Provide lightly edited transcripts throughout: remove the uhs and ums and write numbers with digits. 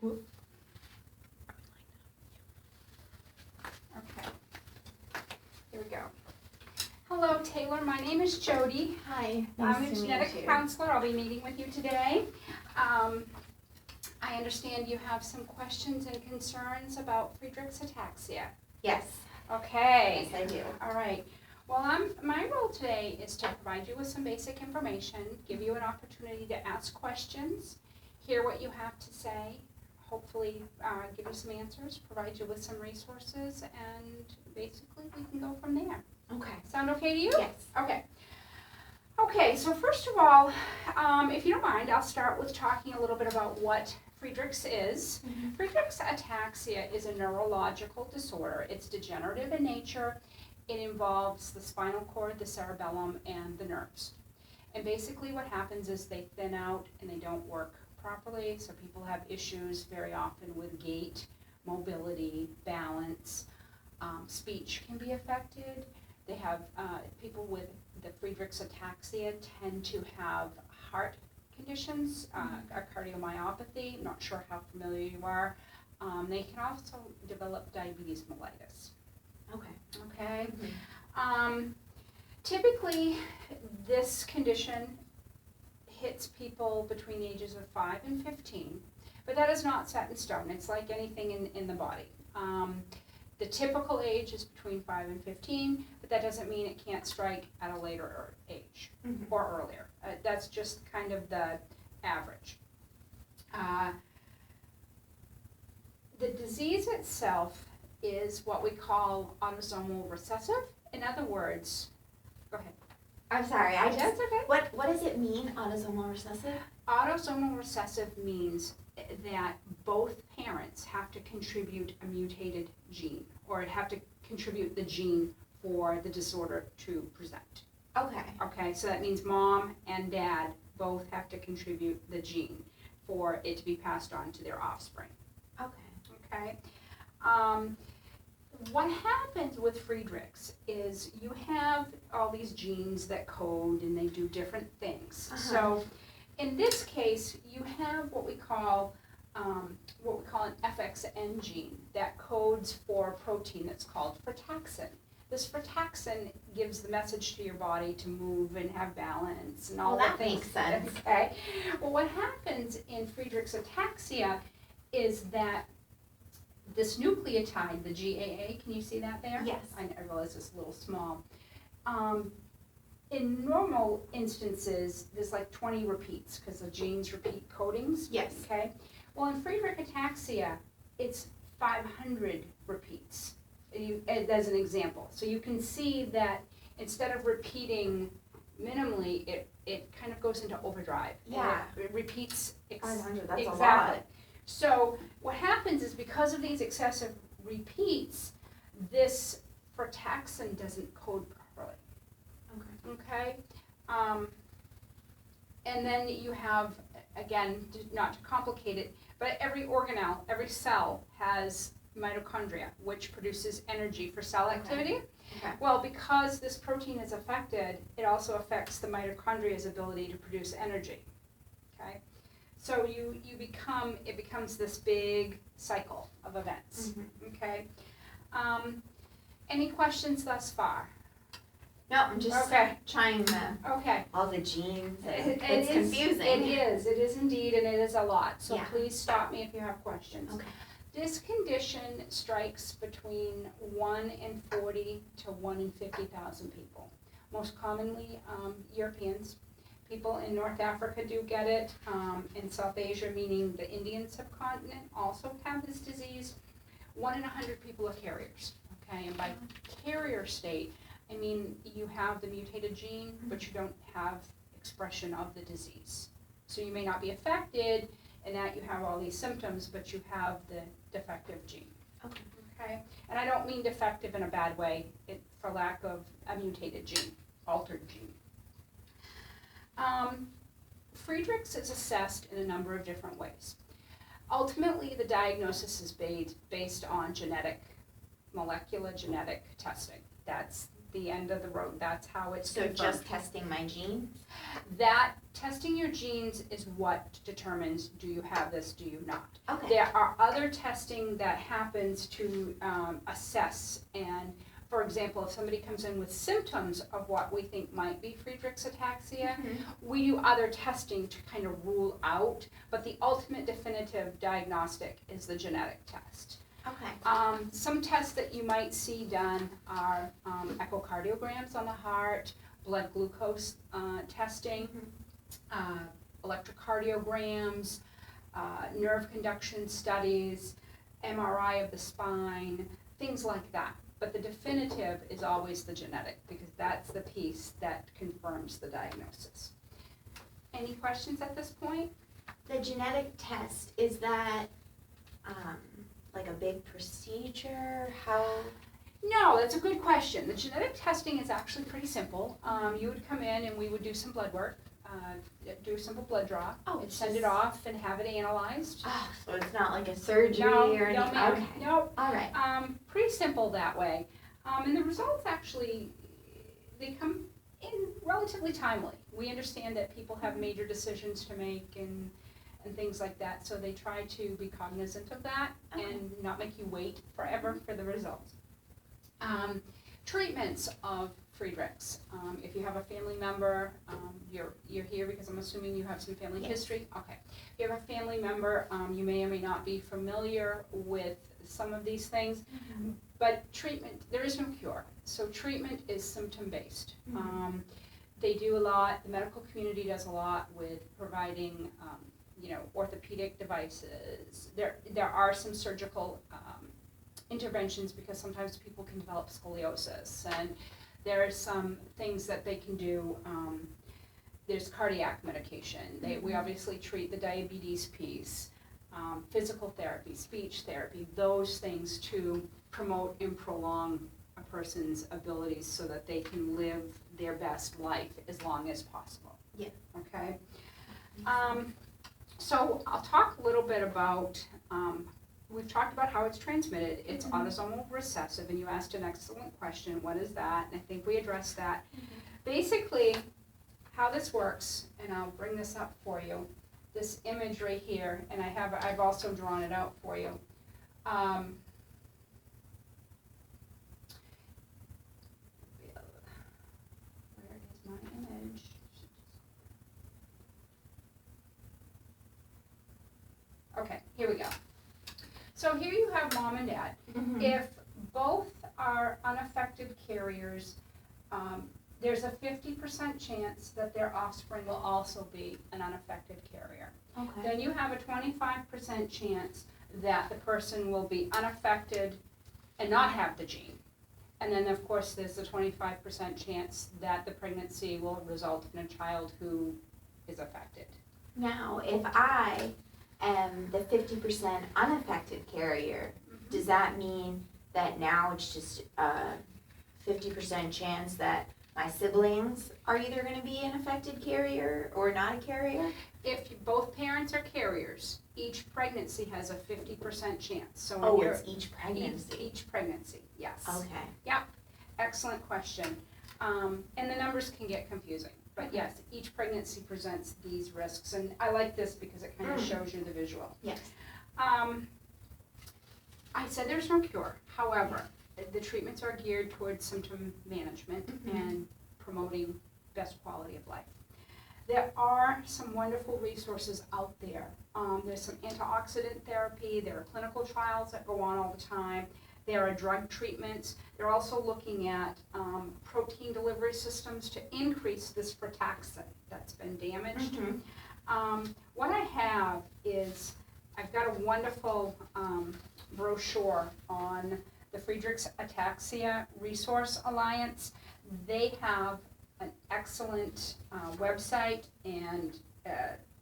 Whoop. Okay. Here we go. Hello, Taylor. My name is Jody. Hi. I'm a genetic counselor. I'll be meeting with you today. I understand you have some questions and concerns about Friedreich's ataxia. Yes. Okay. Yes, I do. All right. Well, my role today is to provide you with some basic information, give you an opportunity to ask questions, hear what you have to say, hopefully give you some answers, provide you with some resources, and basically we can go from there. Okay. Sound okay to you? Yes. Okay. Okay, so first of all, if you don't mind, I'll start with talking a little bit about what Friedreich's is. Mm-hmm. Friedreich's ataxia is a neurological disorder. It's degenerative in nature. It involves the spinal cord, the cerebellum, and the nerves. And basically what happens is they thin out and they don't work properly, so people have issues very often with gait, mobility, balance, speech can be affected. They have, people with the Friedreich's ataxia tend to have heart conditions, a cardiomyopathy. I'm not sure how familiar you are. They can also develop diabetes mellitus. Okay. Okay. Mm-hmm. Typically, this condition hits people between the ages of 5 and 15, but that is not set in stone. It's like anything in the body. The typical age is between 5 and 15, but that doesn't mean it can't strike at a later age or earlier. That's just kind of the average. The disease itself is what we call autosomal recessive. In other words, go ahead. I'm sorry. That's okay. What does it mean, autosomal recessive? Autosomal recessive means that both parents have to contribute a mutated gene, or have to contribute the gene for the disorder to present. Okay. Okay, so that means mom and dad both have to contribute the gene for it to be passed on to their offspring. Okay. Okay. What happens with Friedreich's is you have all these genes that code and they do different things. So in this case, you have what we call an FXN gene that codes for a protein that's called frataxin. This frataxin gives the message to your body to move and have balance and all that things. Makes sense. Okay. Well, what happens in Friedreich's ataxia is that this nucleotide, the GAA, can you see that there? Yes. I realize it's a little small. In normal instances, there's like 20 repeats because the genes repeat codings. Yes. Okay. Well, in Friedreich ataxia, it's 500 repeats. As an example, so you can see that instead of repeating minimally, it kind of goes into overdrive. Yeah. It repeats 500. That's exactly. a lot. So what happens is because of these excessive repeats, this frataxin doesn't code properly. Okay. And then you have, again, not to complicate it, but every organelle, every cell has mitochondria, which produces energy for cell activity. Okay. Well, because this protein is affected, it also affects the mitochondria's ability to produce energy. Okay. So it becomes this big cycle of events. Okay. Any questions thus far? No, I'm just trying all the genes. It's confusing. It is indeed, and it is a lot. So Yeah. please stop me if you have questions. Okay. This condition strikes between 1 in 40 to 1 in 50,000 people. Most commonly Europeans. People in North Africa do get it. In South Asia, meaning the Indian subcontinent, also have this disease. 1 in 100 people are carriers. Okay, and by carrier state, I mean you have the mutated gene, but you don't have expression of the disease. So you may not be affected in that you have all these symptoms, but you have the defective gene. Okay. Okay, and I don't mean defective in a bad way, for lack of a mutated gene, altered gene. Friedreich's is assessed in a number of different ways. Ultimately, the diagnosis is based on molecular genetic testing. That's the end of the road. That's how it's So confirmed. just testing my genes? That testing your genes is what determines, do you have this, do you not? Okay. There are other testing that happens to assess, and for example, if somebody comes in with symptoms of what we think might be Friedreich's ataxia, we do other testing to kind of rule out, but the ultimate definitive diagnostic is the genetic test. Okay. Some tests that you might see done are echocardiograms on the heart, blood glucose testing, electrocardiograms, nerve conduction studies, MRI of the spine, things like that. But the definitive is always the genetic, because that's the piece that confirms the diagnosis. Any questions at this point? The genetic test, is that like a big procedure? How? No, that's a good question. The genetic testing is actually pretty simple. You would come in and we would do some blood work, do a simple blood draw, and send it off and have it analyzed. Oh, so it's not like a surgery or anything? No, okay. Nope. All right. Pretty simple that way. And the results actually, they come in relatively timely. We understand that people have major decisions to make and things like that, so they try to be cognizant of that and not make you wait forever for the results. Treatments of Friedreich's. If you have a family member, you're here because I'm assuming you have some family history. Okay. If you have a family member, you may or may not be familiar with some of these things, but treatment, there is no cure. So treatment is symptom-based. They do a lot, the medical community does a lot with providing orthopedic devices. There are some surgical interventions because sometimes people can develop scoliosis, and there are some things that they can do. There's cardiac medication. We obviously treat the diabetes piece, physical therapy, speech therapy, those things to promote and prolong a person's abilities so that they can live their best life as long as possible. Yeah. Okay. So I'll talk a little bit about, we've talked about how it's transmitted. It's autosomal recessive, and you asked an excellent question, what is that? And I think we addressed that. Basically, how this works, and I'll bring this up for you, this image right here, and I've also drawn it out for you. Where is my image? Okay, here we go. So here you have mom and dad. If both are unaffected carriers, there's a 50% chance that their offspring will also be an unaffected carrier. Okay. Then you have a 25% chance that the person will be unaffected and not have the gene. And then of course there's a 25% chance that the pregnancy will result in a child who is affected. Now, if I am the 50% unaffected carrier, does that mean that now it's just a 50% chance that my siblings are either going to be an affected carrier or not a carrier? If both parents are carriers, each pregnancy has a 50% chance. So it's each pregnancy. Each pregnancy, yes. Okay. Yep, excellent question. And the numbers can get confusing. But yes, each pregnancy presents these risks. And I like this because it kind of shows you the visual. Yes. I said there's no cure. However, the treatments are geared towards symptom management and promoting best quality of life. There are some wonderful resources out there. There's some antioxidant therapy. There are clinical trials that go on all the time. There are drug treatments. They're also looking at protein delivery systems to increase this frataxin that's been damaged. What I have is, I've got a wonderful brochure on the Friedreich's Ataxia Resource Alliance. They have an excellent website, and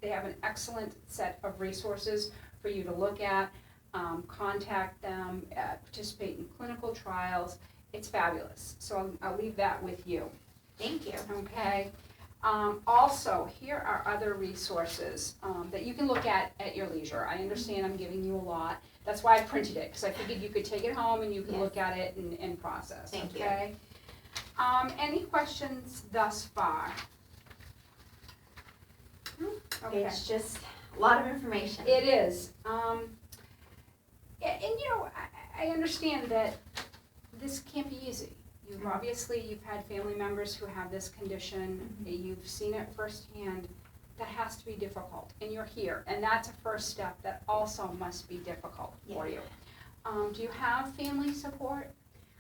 they have an excellent set of resources for you to look at. Contact them, participate in clinical trials. It's fabulous. So I'll leave that with you. Thank you. Okay. Also, here are other resources that you can look at your leisure. I understand I'm giving you a lot. That's why I printed it, because I figured you could take it home and you could look at it and process. Thank you. Any questions thus far? Okay. It's just a lot of information. It is. And you know, I understand that this can't be easy. You've had family members who have this condition. You've seen it firsthand. That has to be difficult, and you're here, and that's a first step that also must be difficult for you. Do you have family support?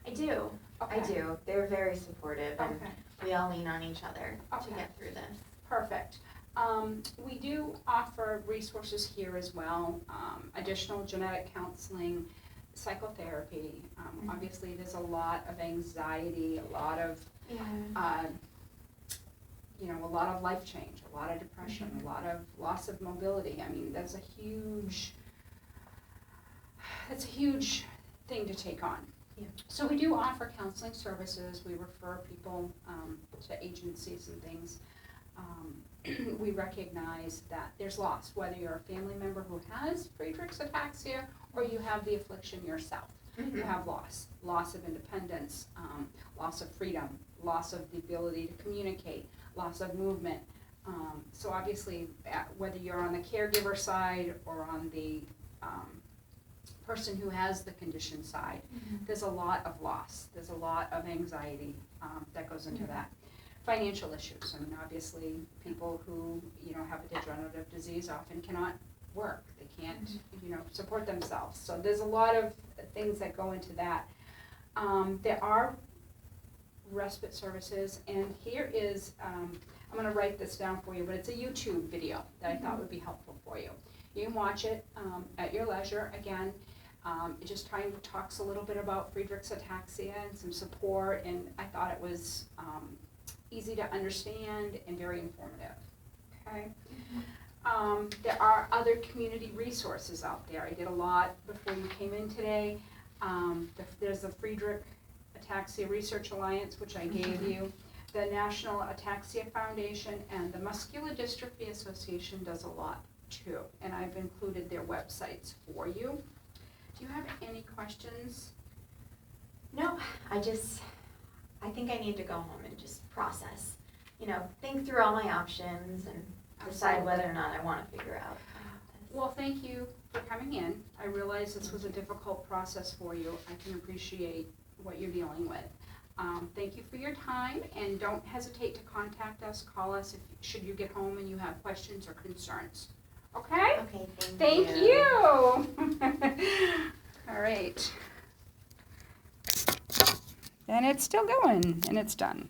I do. Okay. I do. They're very supportive, and Okay. we all lean on each other to Okay. get through this. Perfect. We do offer resources here as well, additional genetic counseling, psychotherapy. Obviously, there's a lot of anxiety, a lot of, a lot of life change, a lot of depression, a lot of loss of mobility. I mean, that's a huge thing to take on. Yeah. So we do offer counseling services. We refer people to agencies and things. We recognize that there's loss, whether you're a family member who has Friedreich's ataxia or you have the affliction yourself. You have loss of independence, loss of freedom, loss of the ability to communicate, loss of movement. So obviously, whether you're on the caregiver side or on the person who has the condition side, there's a lot of loss. There's a lot of anxiety that goes into that. Financial issues. I mean, obviously, people who, have a degenerative disease often cannot work. They can't, support themselves. So there's a lot of things that go into that. There are respite services, and here is, I'm going to write this down for you, but it's a YouTube video that I thought would be helpful for you. You can watch it at your leisure. Again, it just talks a little bit about Friedreich's ataxia and some support, and I thought it was easy to understand and very informative. Okay. There are other community resources out there. I did a lot before you came in today. There's the Friedreich Ataxia Research Alliance, which I gave you. The National Ataxia Foundation and the Muscular Dystrophy Association does a lot too, and I've included their websites for you. Do you have any questions? No, I think I need to go home and just process, think through all my options and decide whether or not I want to figure out. Well, thank you for coming in. I realize this was a difficult process for you. I can appreciate what you're dealing with. Thank you for your time, and don't hesitate to contact us, call us should you get home and you have questions or concerns. Okay? Okay, Thank you. All right. And it's still going, and it's done.